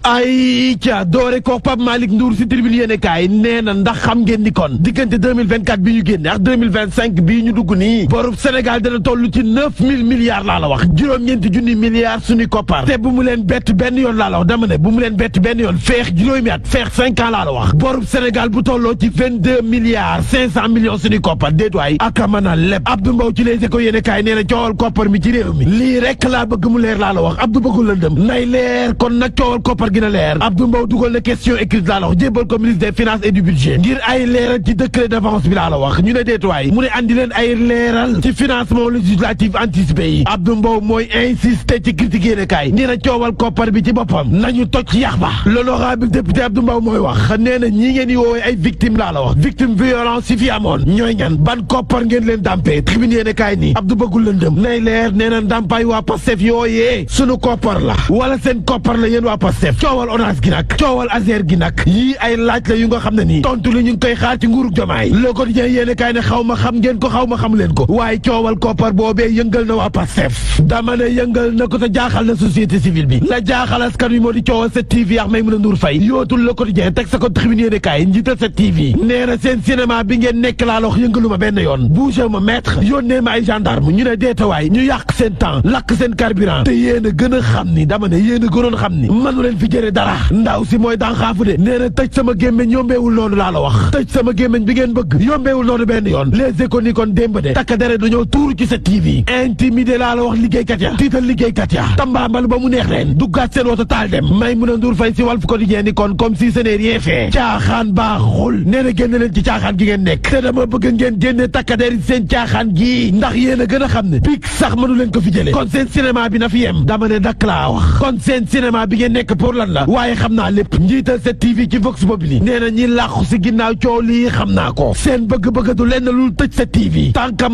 ay ca doore ko Pape Malick Ndour si tribune yéene kaay nee na ndax xam ngeen ni kon diggante 2024 bi ñu génne ak 2025 bii ñu dugg nii borub Sénégal dana toll ci 9000 milliards laa la wax juróom-ñeenti junni milliards suñu koppar te bu mu leen bett benn yoon laa la wax dama ne bu mu leen bett benn yoon feex juróomi at feex 5 ans laa la wax borub Sénégal bu tolloo ci 22 milliards 500 millions suñu koppar déetwaay ak a mën a leb Abdou Mbow ci Les Échos yéene kaay nee na coowal koppar mi ci réew mi lii rek laa bëgg mu leer laa la wax Abdou bëggul lëndëm nay leer kon nag coowal koppar gina leer Abdou Mbow dugal na question écrite laa la wax jébbal ko ministre des finances et du budget ngir ay leeral ci décret d'avance bi laa la wax ñu ne déetuwaay mu ne andi leen ay leeral ci financement législatif anticipé yi Abdou Mbow mooy insister ci critique yéene kaay nee na coowal koppar bi ci boppam nañu toj yax ba l'honorable député Abdou Mbow mooy wax nee na ñi ngeen di woowee ay victime laa la wax victime violence yi fi amoon ñooy ñan ban koppar ngeen leen dàmpee tribune yéene kaay nii Abdou bëggul lëndëm nay leer nee na ndàmpaay waa Pastef yooyee sunu koppar la wala seen koppar la yéen waa Pastef coowal ONAS gi nag coowal Azer gi nag yii ay laaj la yu nga xam ne nii tontu li ñu ngi koy xaar ci nguurug Jomaay Le Quotidien yéene kaay ne xaw ma xam ngeen ko xaw ma xam leen ko waaye coowal koppar boobee yëngal na waa Pastef dama ne yëngal na ko te jaaxal na société civile bi la jaaxal askan wi moo di coowal 7TV ak Maïmouna Ndour Faye yootul Le Quotidien teg sa ko tribune yéene kaay njiital 7TV nee na seen cinéma bi ngeen nekk laa lox yëngalu ma benn yoon bougé ma maître yónnee ma ay gendarme ñu ne deetawaay ñu yàq seen temps lakk seen carburant te yéen a gën a xam ni dama ne yéen a gënoon xam ni mënu leen fi jëre dara ndaw si mooy dànxaafu de nee na tëj sama gémmeñ yombeewul noonu laa la wax tëj sama gémmeñ bi ngeen bëgg yombeewul noonu benn yoon Les Échos ni kon démb de takk dere dañoo tuuru ci 7TV intimidé laa la wax liggéeykat ya tiital liggéeykat ya tambaambal ba mu neex leen duggaat seen woto taal dem Maïmouna Ndour Faye si Walf Quotidien ni kon comme si ce n'est rien fait caaxaan baaxul nee na génn leen ci caaxaan gi ngeen nekk te dama bëgg ngeen génne takk dere seen caaxaan gi ndax yéen a gën a xam ne pik sax mënu leen ko fi jële kon seen cinéma bi na fi yem dama ne dakk laa wax kon seen cinéma bi ngeen nekk pour lan la waaye xam naa lépp njiital 7TV ci Vox Populi nee na ñi làqu si ginnaaw coow lii xam naa ko seen bëgg-bëgg du lenn lu tëj 7TV tànkam